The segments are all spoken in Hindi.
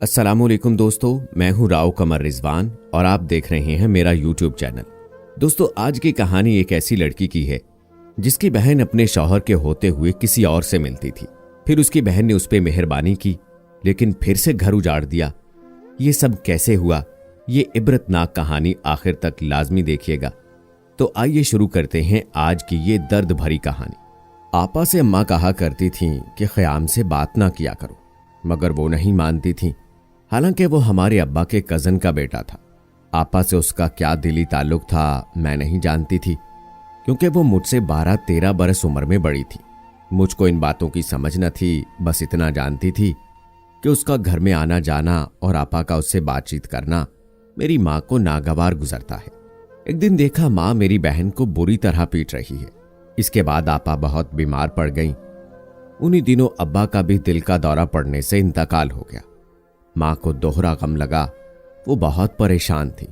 अस्सलामुअलैकुम दोस्तों, मैं हूं राव कमर रिजवान और आप देख रहे हैं मेरा यूट्यूब चैनल। दोस्तों, आज की कहानी एक ऐसी लड़की की है जिसकी बहन अपने शौहर के होते हुए किसी और से मिलती थी। फिर उसकी बहन ने उस पर मेहरबानी की, लेकिन फिर से घर उजाड़ दिया। ये सब कैसे हुआ, ये इबरतनाक कहानी आखिर तक लाजमी देखिएगा। तो आइए शुरू करते हैं आज की ये दर्द भरी कहानी। आपा से अम्मा कहा करती थीं कि ख़याम से बात ना किया करो, मगर वो नहीं मानती थीं। हालांकि वो हमारे अब्बा के कज़न का बेटा था। आपा से उसका क्या दिली ताल्लुक था मैं नहीं जानती थी, क्योंकि वो मुझसे 12-13 बरस उम्र में बड़ी थी। मुझको इन बातों की समझ न थी, बस इतना जानती थी कि उसका घर में आना जाना और आपा का उससे बातचीत करना मेरी माँ को नागवार गुजरता है। एक दिन देखा माँ मेरी बहन को बुरी तरह पीट रही है। इसके बाद आपा बहुत बीमार पड़ गईं। उन्हीं दिनों अब्बा का भी दिल का दौरा पड़ने से इंतकाल हो गया। माँ को दोहरा गम लगा, वो बहुत परेशान थी।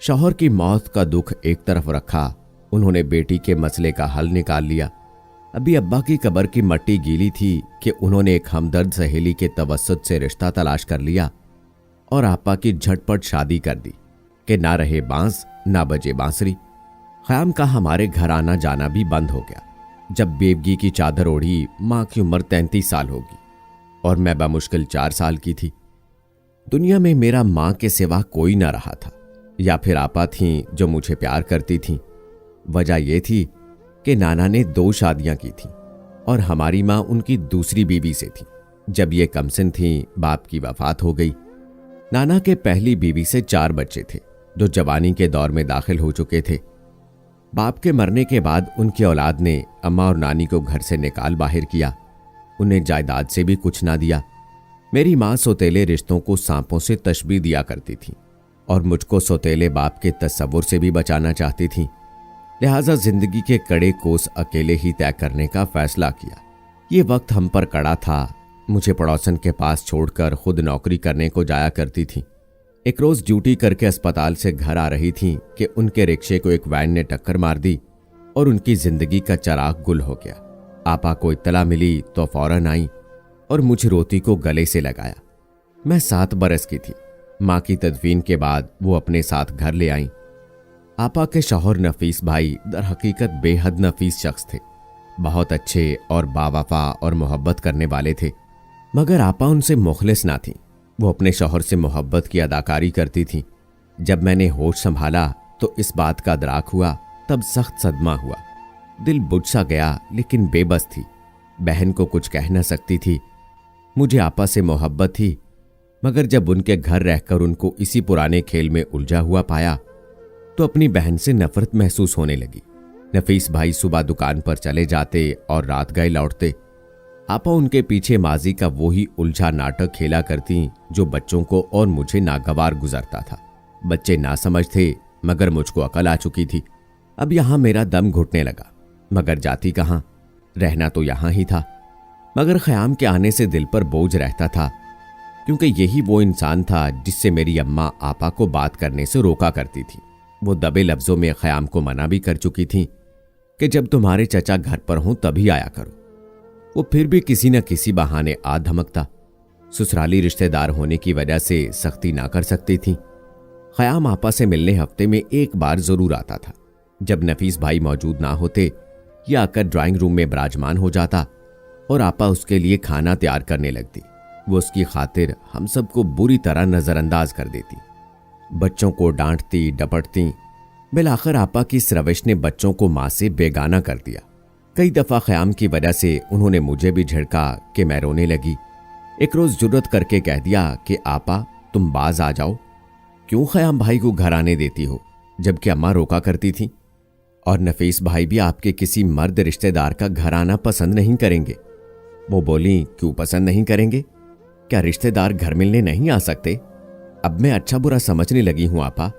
शौहर की मौत का दुख एक तरफ रखा, उन्होंने बेटी के मसले का हल निकाल लिया। अभी अब्बा की कब्र की मट्टी गीली थी कि उन्होंने एक हमदर्द सहेली के तवस्सुत से रिश्ता तलाश कर लिया और आपा की झटपट शादी कर दी कि ना रहे बांस ना बजे बांसुरी। ख़याम का हमारे घर आना जाना भी बंद हो गया। जब बेवगी की चादर ओढ़ी, माँ की उम्र 33 साल होगी और मैं बमुश्किल 4 साल की थी। दुनिया में मेरा माँ के सिवा कोई ना रहा था, या फिर आपा थीं जो मुझे प्यार करती थीं। वजह यह थी कि नाना ने 2 शादियां की थीं और हमारी माँ उनकी दूसरी बीवी से थी। जब ये कमसिन थीं, बाप की वफात हो गई। नाना के पहली बीवी से 4 बच्चे थे जो जवानी के दौर में दाखिल हो चुके थे। बाप के मरने के बाद उनकी औलाद ने अम्मा और नानी को घर से निकाल बाहर किया। उन्हें जायदाद से भी कुछ ना दिया। मेरी माँ सौतेले रिश्तों को सांपों से तशबीह दिया करती थी और मुझको सौतेले बाप के तस्वुर से भी बचाना चाहती थी। लिहाजा जिंदगी के कड़े कोस अकेले ही तय करने का फैसला किया। ये वक्त हम पर कड़ा था। मुझे पड़ोसन के पास छोड़कर खुद नौकरी करने को जाया करती थी। एक रोज ड्यूटी करके अस्पताल से घर आ रही थीं कि उनके रिक्शे को एक वैन ने टक्कर मार दी और उनकी जिंदगी का चिराग गुल हो गया। आपा को इत्तला मिली तो फौरन आई और मुझे रोती को गले से लगाया। मैं 7 बरस की थी। माँ की तदफीन के बाद वो अपने साथ घर ले आईं। आपा के शौहर नफीस भाई दर हकीकत बेहद नफीस शख्स थे। बहुत अच्छे और बावफा और मोहब्बत करने वाले थे, मगर आपा उनसे मुखलिस ना थी। वो अपने शौहर से मोहब्बत की अदाकारी करती थी। जब मैंने होश संभाला तो इस बात का अदराक हुआ, तब सख्त सदमा हुआ। दिल बुझ सा गया, लेकिन बेबस थी। बहन को कुछ कह न सकती थी। मुझे आपा से मोहब्बत थी, मगर जब उनके घर रहकर उनको इसी पुराने खेल में उलझा हुआ पाया तो अपनी बहन से नफरत महसूस होने लगी। नफीस भाई सुबह दुकान पर चले जाते और रात गए लौटते। आपा उनके पीछे माजी का वही उलझा नाटक खेला करती जो बच्चों को और मुझे नागवार गुजरता था। बच्चे ना समझ थे, मगर मुझको अकल आ चुकी थी। अब यहां मेरा दम घुटने लगा, मगर जाती कहां, रहना तो यहां ही था। मगर ख़याम के आने से दिल पर बोझ रहता था, क्योंकि यही वो इंसान था जिससे मेरी अम्मा आपा को बात करने से रोका करती थी। वो दबे लफ्जों में ख़याम को मना भी कर चुकी थी कि जब तुम्हारे चचा घर पर हों तभी आया करो। वो फिर भी किसी न किसी बहाने आ धमकता। ससुराली रिश्तेदार होने की वजह से सख्ती ना कर सकती थी। ख़याम आपा से मिलने हफ्ते में 1 बार जरूर आता था। जब नफीस भाई मौजूद ना होते, या आकर ड्राइंग रूम में विराजमान हो जाता और आपा उसके लिए खाना तैयार करने लगती। वो उसकी खातिर हम सबको बुरी तरह नजरअंदाज कर देती। बच्चों को डांटती डपटती। बिलाखिर आपा की इस रविश ने बच्चों को माँ से बेगाना कर दिया। कई दफा ख़याम की वजह से उन्होंने मुझे भी झिड़का कि मैं रोने लगी। एक रोज जुर्रत करके कह दिया कि आपा तुम बाज आ जाओ, क्यों ख़याम भाई को घर आने देती हो, जबकि अम्मा रोका करती थी। और नफीस भाई भी आपके किसी मर्द रिश्तेदार का घर आना पसंद नहीं करेंगे। वो बोली, क्यों पसंद नहीं करेंगे? क्या रिश्तेदार घर मिलने नहीं आ सकते? अब मैं अच्छा बुरा समझने लगी हूं आपा।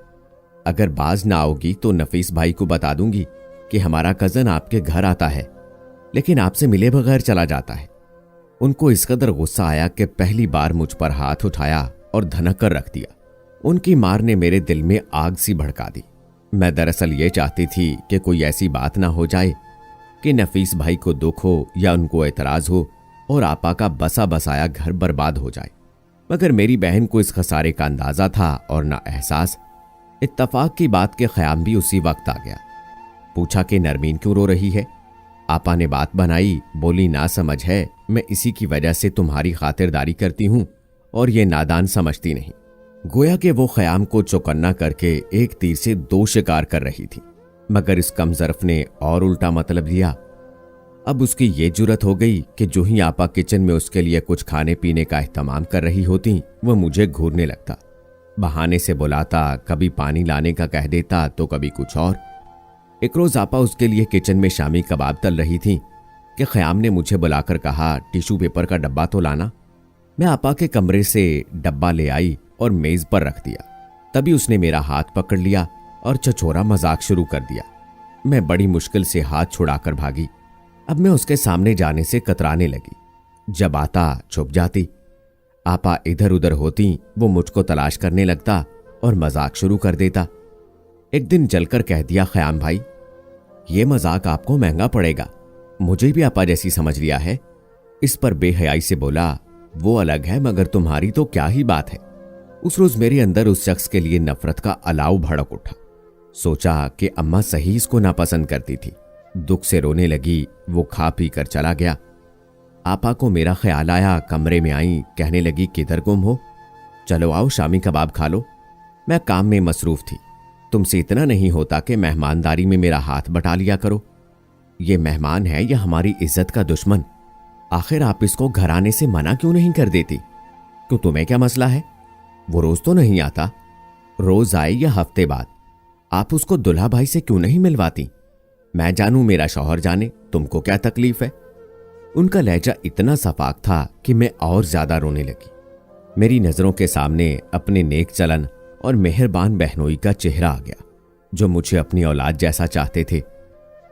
अगर बाज ना आओगी तो नफीस भाई को बता दूंगी कि हमारा कजन आपके घर आता है, लेकिन आपसे मिले बगैर चला जाता है। उनको इस कदर गुस्सा आया कि पहली बार मुझ पर हाथ उठाया और धनक कर रख दिया। उनकी मार ने मेरे दिल में आग सी भड़का दी। मैं दरअसल ये चाहती थी कि कोई ऐसी बात ना हो जाए कि नफीस भाई को दुख हो या उनको एतराज हो और आपा का बसा बसाया घर बर्बाद हो जाए। मगर मेरी बहन को इस खसारे का अंदाजा था और ना एहसास। इत्तफाक की बात के ख्याम भी उसी वक्त आ गया। पूछा कि नरमीन क्यों रो रही है। आपा ने बात बनाई, बोली ना समझ है, मैं इसी की वजह से तुम्हारी खातिरदारी करती हूं और ये नादान समझती नहीं। गोया कि वो ख्याम को चौकन्ना करके एक तीर से दो शिकार कर रही थी, मगर इस कमजरफ ने और उल्टा मतलब लिया। अब उसकी ये जुर्रत हो गई कि जो ही आपा किचन में उसके लिए कुछ खाने पीने का एहतमाम कर रही होती, वह मुझे घूरने लगता। बहाने से बुलाता, कभी पानी लाने का कह देता तो कभी कुछ और। एक रोज आपा उसके लिए किचन में शामी कबाब तल रही थी कि ख्याम ने मुझे बुलाकर कहा, टिश्यू पेपर का डब्बा तो लाना। मैं आपा के कमरे से डब्बा ले आई और मेज पर रख दिया। तभी उसने मेरा हाथ पकड़ लिया और छछोरा मजाक शुरू कर दिया। मैं बड़ी मुश्किल से हाथ छुड़ाकर भागी। अब मैं उसके सामने जाने से कतराने लगी। जब आता छुप जाती, आपा इधर उधर होती, वो मुझको तलाश करने लगता और मजाक शुरू कर देता। एक दिन जलकर कह दिया, ख्याम भाई, ये मजाक आपको महंगा पड़ेगा, मुझे भी आपा जैसी समझ लिया है। इस पर बेहयाई से बोला, वो अलग है मगर तुम्हारी तो क्या ही बात है। उस रोज मेरे अंदर उस शख्स के लिए नफरत का अलाव भड़क उठा। सोचा कि अम्मा सही इसको नापसंद करती थी। दुख से रोने लगी। वो खा पी कर चला गया। आपा को मेरा ख्याल आया, कमरे में आई, कहने लगी, किधर गुम हो, चलो आओ शामी कबाब खा लो। मैं काम में मसरूफ थी। तुमसे इतना नहीं होता कि मेहमानदारी में मेरा हाथ बटा लिया करो। ये मेहमान है या हमारी इज्जत का दुश्मन? आखिर आप इसको घर आने से मना क्यों नहीं कर देती? तो तुम्हें क्या मसला है? वो रोज तो नहीं आता, रोज आए या हफ्ते बाद। आप उसको दुल्हा भाई से क्यों नहीं मिलवाती? मैं जानूं, मेरा शौहर जाने, तुमको क्या तकलीफ है? उनका लहजा इतना सफाक था कि मैं और ज्यादा रोने लगी। मेरी नजरों के सामने अपने नेक चलन और मेहरबान बहनोई का चेहरा आ गया, जो मुझे अपनी औलाद जैसा चाहते थे।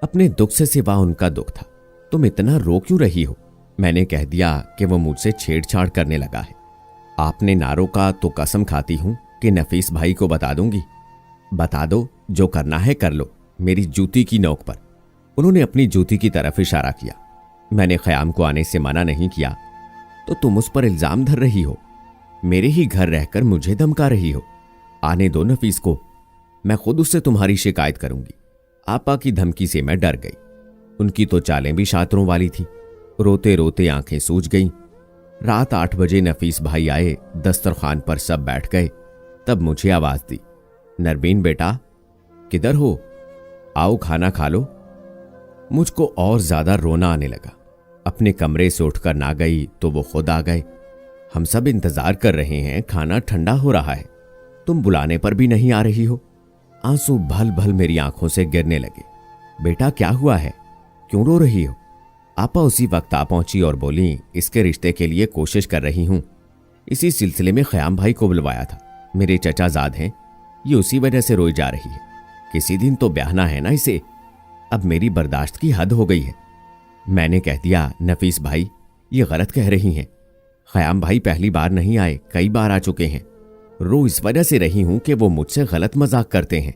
अपने दुख से सिवा उनका दुख था। तुम इतना रो क्यों रही हो? मैंने कह दिया कि वो मुझसे छेड़छाड़ करने लगा है। आपने ना रोका तो कसम खाती हूं कि नफीस भाई को बता दूंगी। बता दो, जो करना है कर लो, मेरी जूती की नोक पर। उन्होंने अपनी जूती की तरफ इशारा किया। मैंने ख्याम को आने से मना नहीं किया। तो तुम उस पर इल्जाम धर रही हो, मेरे ही घर रहकर मुझे धमका रही हो। आने दो नफीस को, मैं खुद उससे तुम्हारी शिकायत करूंगी। आपा की धमकी से मैं डर गई। उनकी तो चालें भी शातरों वाली थी। रोते रोते आंखें सूज गईं। रात 8 बजे नफीस भाई आए। दस्तरखान पर सब बैठ गए। तब मुझे आवाज दी, नरमीन बेटा, किधर हो, आओ खाना खा लो। मुझको और ज्यादा रोना आने लगा। अपने कमरे से उठकर ना गई तो वो खुद आ गए। हम सब इंतजार कर रहे हैं, खाना ठंडा हो रहा है, तुम बुलाने पर भी नहीं आ रही हो। आंसू भल भल मेरी आंखों से गिरने लगे। बेटा क्या हुआ है, क्यों रो रही हो? आपा उसी वक्त आ पहुंची और बोली, इसके रिश्ते के लिए कोशिश कर रही हूं। इसी सिलसिले में ख्याम भाई को बुलवाया था। मेरे चचाजाद हैं, ये उसी वजह से रोई जा रही है। किसी दिन तो ब्याहना है ना इसे। अब मेरी बर्दाश्त की हद हो गई है। मैंने कह दिया, नफीस भाई ये गलत कह रही हैं। ख्याम भाई पहली बार नहीं आए, कई बार आ चुके हैं। रो इस वजह से रही हूं कि वो मुझसे गलत मजाक करते हैं,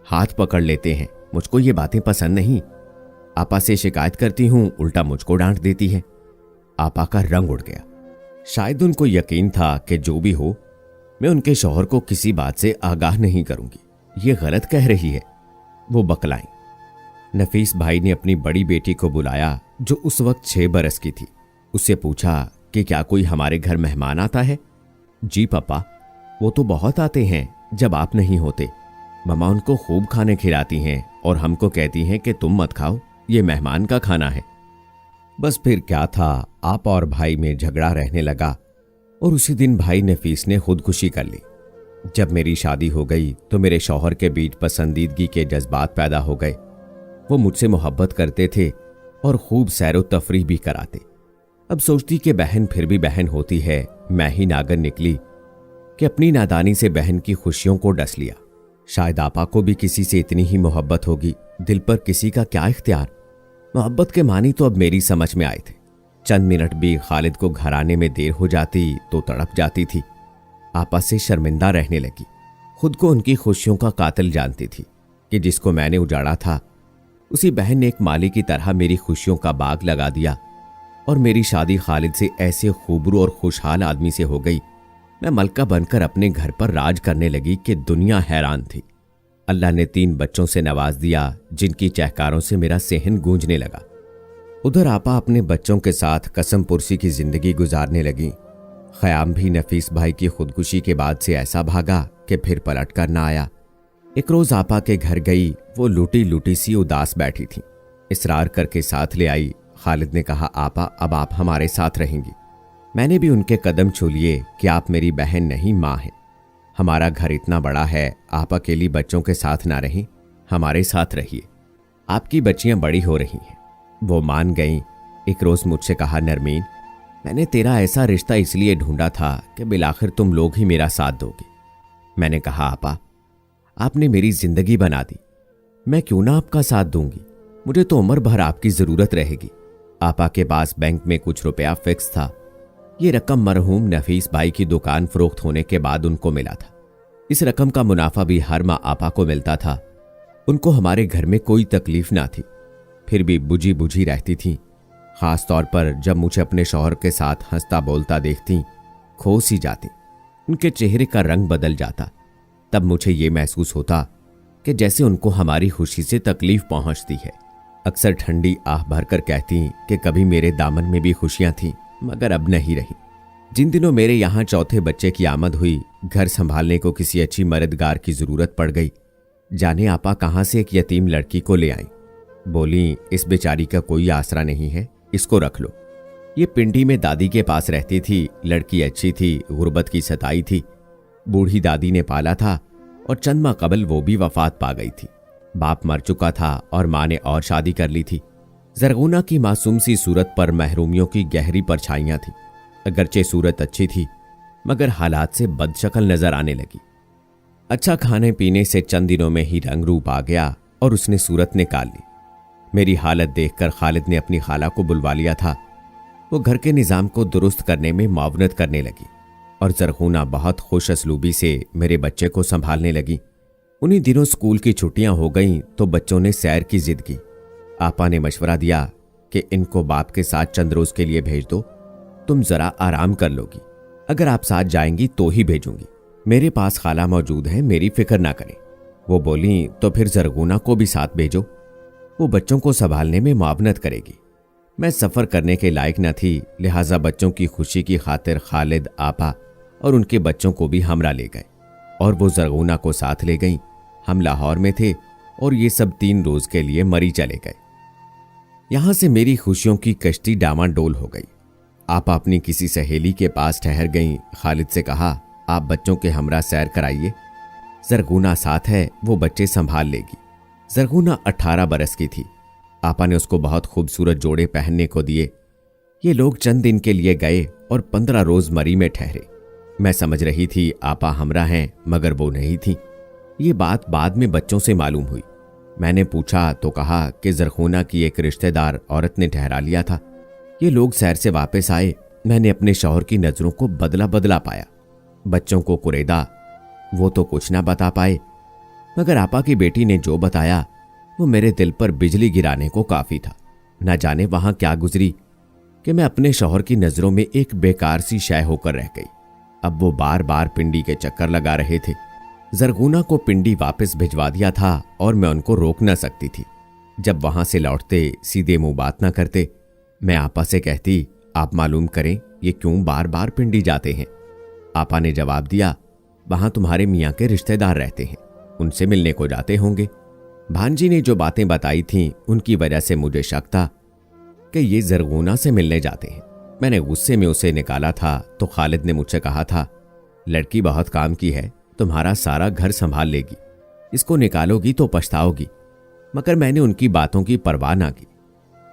हाथ पकड़ लेते हैं। मुझको ये बातें पसंद नहीं। आपा से शिकायत करती हूं, उल्टा मुझको डांट देती है। आपा का रंग उड़ गया। शायद उनको यकीन था कि जो भी हो, मैं उनके शौहर को किसी बात से आगाह नहीं करूंगी। ये गलत कह रही है। वो बकलाई। नफीस भाई ने अपनी बड़ी बेटी को बुलाया, जो उस वक्त 6 बरस की थी। उससे पूछा कि क्या कोई हमारे घर मेहमान आता है? जी पापा, वो तो बहुत आते हैं जब आप नहीं होते। ममा उनको खूब खाने खिलाती हैं और हमको कहती हैं कि तुम मत खाओ, ये मेहमान का खाना है। बस फिर क्या था, आप और भाई में झगड़ा रहने लगा और उसी दिन भाई नफीस ने खुदकुशी कर ली। जब मेरी शादी हो गई तो मेरे शौहर के बीच पसंदीदगी के जज्बात पैदा हो गए। वो मुझसे मोहब्बत करते थे और खूब सैरो तफरीह भी कराते। अब सोचती कि बहन फिर भी बहन होती है। मैं ही नागन निकली कि अपनी नादानी से बहन की खुशियों को डस लिया। शायद आपा को भी किसी से इतनी ही मोहब्बत होगी। दिल पर किसी का क्या इख्तियार। मोहब्बत के मानी तो अब मेरी समझ में आए थे। चंद मिनट भी खालिद को घर आने में देर हो जाती तो तड़प जाती थी। आपा से शर्मिंदा रहने लगी। खुद को उनकी खुशियों का कातिल जानती थी कि जिसको मैंने उजाड़ा था, उसी बहन ने एक माली की तरह मेरी खुशियों का बाग लगा दिया और मेरी शादी खालिद से ऐसे खूबरू और खुशहाल आदमी से हो गई मैं मलका बनकर अपने घर पर राज करने लगी कि दुनिया हैरान थी। अल्लाह ने 3 बच्चों से नवाज दिया जिनकी चहकारों से मेरा सेहन गूंजने लगा। उधर आपा अपने बच्चों के साथ कसम पुरसी की जिंदगी गुजारने लगी। ख़याम भी नफीस भाई की खुदकुशी के बाद से ऐसा भागा कि फिर पलट कर ना आया। एक रोज आपा के घर गई, वो लूटी लूटी सी उदास बैठी थी। इसरार करके साथ ले आई। खालिद ने कहा, आपा अब आप हमारे साथ रहेंगी। मैंने भी उनके कदम छू लिए कि आप मेरी बहन नहीं माँ हैं। हमारा घर इतना बड़ा है, आप अकेली बच्चों के साथ ना रहें, हमारे साथ रहिए। आपकी बच्चियां बड़ी हो रही हैं। वो मान गईं। एक रोज मुझसे कहा, नरमीन, मैंने तेरा ऐसा रिश्ता इसलिए ढूंढा था कि बिलाखिर तुम लोग ही मेरा साथ दोगे। मैंने कहा, आपा आपने मेरी जिंदगी बना दी, मैं क्यों ना आपका साथ दूंगी, मुझे तो उम्र भर आपकी जरूरत रहेगी। आपा के पास बैंक में कुछ रुपया फिक्स था। ये रकम मरहूम नफीस भाई की दुकान फरोख्त होने के बाद उनको मिला था। इस रकम का मुनाफा भी हर माह आपा को मिलता था। उनको हमारे घर में कोई तकलीफ ना थी, फिर भी बुझी बुझी रहती थी। खास तौर पर जब मुझे अपने शौहर के साथ हंसता बोलता देखती, खो सी जाती, उनके चेहरे का रंग बदल जाता। तब मुझे ये महसूस होता कि जैसे उनको हमारी खुशी से तकलीफ पहुंचती है। अक्सर ठंडी आह भरकर कहती कि कभी मेरे दामन में भी खुशियां थीं, मगर अब नहीं रही। जिन दिनों मेरे यहाँ चौथे बच्चे की आमद हुई, घर संभालने को किसी अच्छी मददगार की जरूरत पड़ गई। जाने आपा कहाँ से एक यतीम लड़की को ले आई। बोली, इस बेचारी का कोई आसरा नहीं है, इसको रख लो। ये पिंडी में दादी के पास रहती थी। लड़की अच्छी थी, गुर्बत की सताई थी। बूढ़ी दादी ने पाला था और चंद माह कबल वो भी वफात पा गई थी। बाप मर चुका था और माँ ने और शादी कर ली थी। जरगुना की मासूम सी सूरत पर महरूमियों की गहरी परछाइयां थी। अगरचे सूरत अच्छी थी, मगर हालात से बदशक्ल नजर आने लगी। अच्छा खाने पीने से चंद दिनों में ही रंग रूप आ गया और उसने सूरत निकाल ली। मेरी हालत देखकर खालिद ने अपनी खाला को बुलवा लिया था। वो घर के निज़ाम को दुरुस्त करने में मुआवनत करने लगी और जरगुना बहुत खुश असलूबी से मेरे बच्चे को संभालने लगी। उन्हीं दिनों स्कूल की छुट्टियां हो गईं तो बच्चों ने सैर की जिद की। आपा ने मशवरा दिया कि इनको बाप के साथ चंद रोज के लिए भेज दो, तुम जरा आराम कर लोगी। अगर आप साथ जाएंगी तो ही भेजूंगी। मेरे पास खाला मौजूद है, मेरी फिक्र ना करें। वो बोली, तो फिर जरगुना को भी साथ भेजो, वो बच्चों को संभालने में मुआवनत करेगी। मैं सफर करने के लायक न थी, लिहाजा बच्चों की खुशी की खातिर खालिद, आपा और उनके बच्चों को भी हमरा ले गए और वो जरगुना को साथ ले गईं। हम लाहौर में थे और ये सब 3 रोज के लिए मरी चले गए। यहां से मेरी खुशियों की कश्ती डामाडोल हो गई। आप अपनी किसी सहेली के पास ठहर गईं। खालिद से कहा, आप बच्चों के हमरा सैर कराइए, जरगुना साथ है, वो बच्चे संभाल लेगी। जरगुना 18 बरस की थी। आपा ने उसको बहुत खूबसूरत जोड़े पहनने को दिए। ये लोग चंद दिन के लिए गए और 15 रोज मरी में ठहरे। मैं समझ रही थी आपा हमरा हैं, मगर वो नहीं थी। ये बात बाद में बच्चों से मालूम हुई। मैंने पूछा तो कहा कि जरगुना की एक रिश्तेदार औरत ने ठहरा लिया था। ये लोग सैर से वापस आए। मैंने अपने शौहर की नजरों को बदला बदला पाया। बच्चों को कुरेदा, वो तो कुछ ना बता पाए, मगर आपा की बेटी ने जो बताया वो मेरे दिल पर बिजली गिराने को काफी था। न जाने वहां क्या गुजरी कि मैं अपने शौहर की नजरों में एक बेकार सी शय होकर रह गई। अब वो बार बार पिंडी के चक्कर लगा रहे थे। जरगुना को पिंडी वापस भिजवा दिया था और मैं उनको रोक न सकती थी। जब वहां से लौटते सीधे मुंह बात ना करते। मैं आपा से कहती, आप मालूम करें ये क्यों बार बार पिंडी जाते हैं। आपा ने जवाब दिया, वहां तुम्हारे मियाँ के रिश्तेदार रहते हैं, उनसे मिलने को जाते होंगे। भांजी ने जो बातें बताई थीं उनकी वजह से मुझे शक था कि ये जरगुना से मिलने जाते हैं। मैंने गुस्से में उसे निकाला था तो खालिद ने मुझसे कहा था, लड़की बहुत काम की है, तुम्हारा सारा घर संभाल लेगी, इसको निकालोगी तो पछताओगी। मगर मैंने उनकी बातों की परवाह ना की।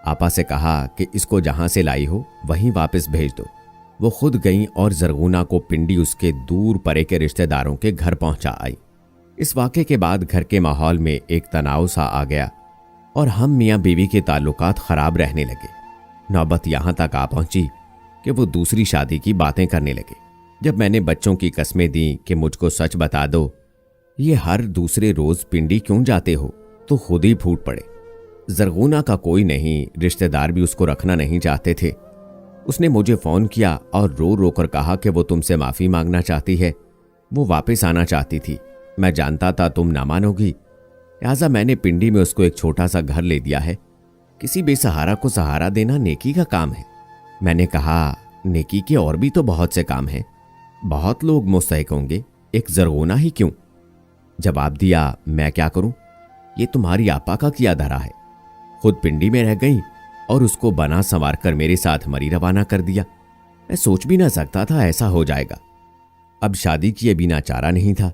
आपा से कहा कि इसको जहां से लाई हो वहीं वापस भेज दो। वो खुद गईं और जरगुना को पिंडी उसके दूर परे के रिश्तेदारों के घर पहुंचा आई। इस वाक़े के बाद घर के माहौल में एक तनाव सा आ गया और हम मियाँ बीवी के ताल्लुकात खराब रहने लगे। नौबत यहां तक आ पहुंची कि वो दूसरी शादी की बातें करने लगे। जब मैंने बच्चों की कस्में दी कि मुझको सच बता दो, ये हर दूसरे रोज पिंडी क्यों जाते हो, तो खुद ही फूट पड़े। जरगुना का कोई नहीं, रिश्तेदार भी उसको रखना नहीं चाहते थे। उसने मुझे फोन किया और रो रो कर कहा कि वो तुमसे माफी मांगना चाहती है, वो वापस आना चाहती थी। मैं जानता था तुम ना मानोगी, लिहाजा मैंने पिंडी में उसको एक छोटा सा घर ले दिया है। किसी बेसहारा को सहारा देना नेकी का काम है। मैंने कहा, नेकी के और भी तो बहुत से काम हैं, बहुत लोग मुस्तहिक होंगे, एक जरगोना ही क्यों? जवाब दिया, मैं क्या करूं, ये तुम्हारी आपा का किया धरा है। खुद पिंडी में रह गई और उसको बना संवार कर मेरे साथ मरी रवाना कर दिया। मैं सोच भी ना सकता था ऐसा हो जाएगा। अब शादी किए बिना चारा नहीं था।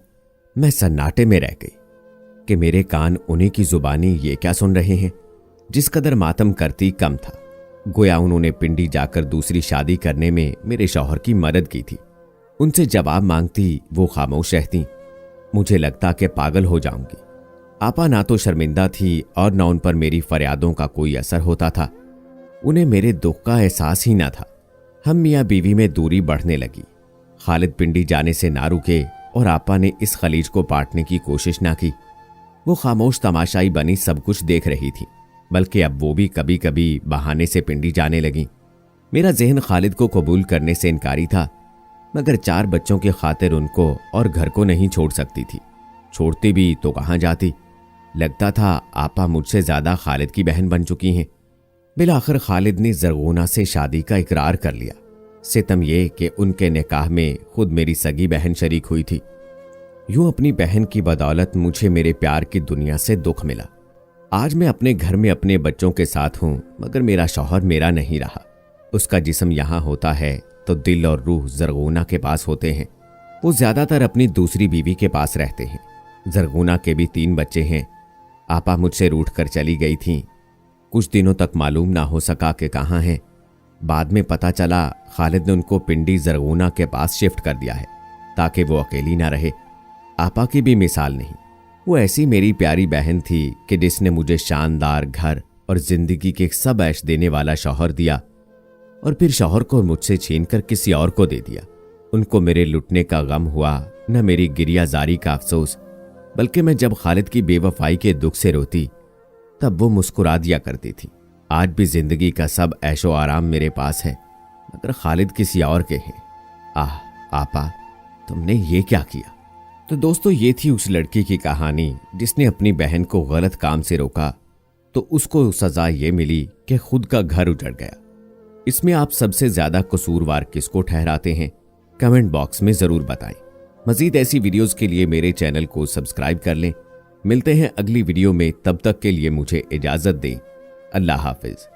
मैं सन्नाटे में रह गई कि मेरे कान उन्हीं की जुबानी ये क्या सुन रहे हैं। जिस कदर मातम करती कम था, गोया उन्होंने पिंडी जाकर दूसरी शादी करने में मेरे शौहर की मदद की थी। उनसे जवाब मांगती वो खामोश रहती। मुझे लगता कि पागल हो जाऊंगी। आपा ना तो शर्मिंदा थी और न उन पर मेरी फरियादों का कोई असर होता था। उन्हें मेरे दुख का एहसास ही ना था। हम मियाँ बीवी में दूरी बढ़ने लगी। खालिद पिंडी जाने से ना रुके और आपा ने इस खलीज को पाटने की कोशिश ना की। वो खामोश तमाशाई बनी सब कुछ देख रही थी, बल्कि अब वो भी कभी कभी बहाने से पिंडी जाने लगी। मेरा जहन खालिद को कबूल करने से इनकारी था, मगर 4 बच्चों की खातिर उनको और घर को नहीं छोड़ सकती थी। छोड़ती भी तो कहाँ जाती। लगता था आपा मुझसे ज्यादा खालिद की बहन बन चुकी हैं। बिलाखिर खालिद ने जरगोना से शादी का इकरार कर लिया। सितम ये कि उनके निकाह में खुद मेरी सगी बहन शरीक हुई थी। यूं अपनी बहन की बदौलत मुझे मेरे प्यार की दुनिया से दुख मिला। आज मैं अपने घर में अपने बच्चों के साथ हूं, मगर मेरा शौहर मेरा नहीं रहा। उसका जिस्म यहां होता है तो दिल और रूह जरगोना के पास होते हैं। वो ज्यादातर अपनी दूसरी बीवी के पास रहते हैं। जरगोना के भी 3 बच्चे हैं। आपा मुझसे रूठ कर चली गई थीं। कुछ दिनों तक मालूम ना हो सका कि कहाँ हैं। बाद में पता चला खालिद ने उनको पिंडी जरगोना के पास शिफ्ट कर दिया है ताकि वो अकेली ना रहे। आपा की भी मिसाल नहीं। वो ऐसी मेरी प्यारी बहन थी कि जिसने मुझे शानदार घर और जिंदगी के सब ऐश देने वाला शौहर दिया और फिर शौहर को मुझसे छीनकर किसी और को दे दिया। उनको मेरे लुटने का गम हुआ, न मेरी गिरियाजारी का अफसोस, बल्कि मैं जब खालिद की बेवफाई के दुख से रोती तब वो मुस्कुरा दिया करती थी। आज भी जिंदगी का सब ऐशो आराम मेरे पास है, मगर खालिद किसी और के हैं। आह आपा, तुमने ये क्या किया? तो दोस्तों, ये थी उस लड़की की कहानी जिसने अपनी बहन को गलत काम से रोका तो उसको सजा ये मिली कि खुद का घर उजड़ गया। इसमें आप सबसे ज्यादा कसूरवार किसको ठहराते हैं? कमेंट बॉक्स में जरूर बताएं। मजीद ऐसी वीडियोस के लिए मेरे चैनल को सब्सक्राइब कर लें। मिलते हैं अगली वीडियो में, तब तक के लिए मुझे इजाजत दें। अल्लाह हाफिज।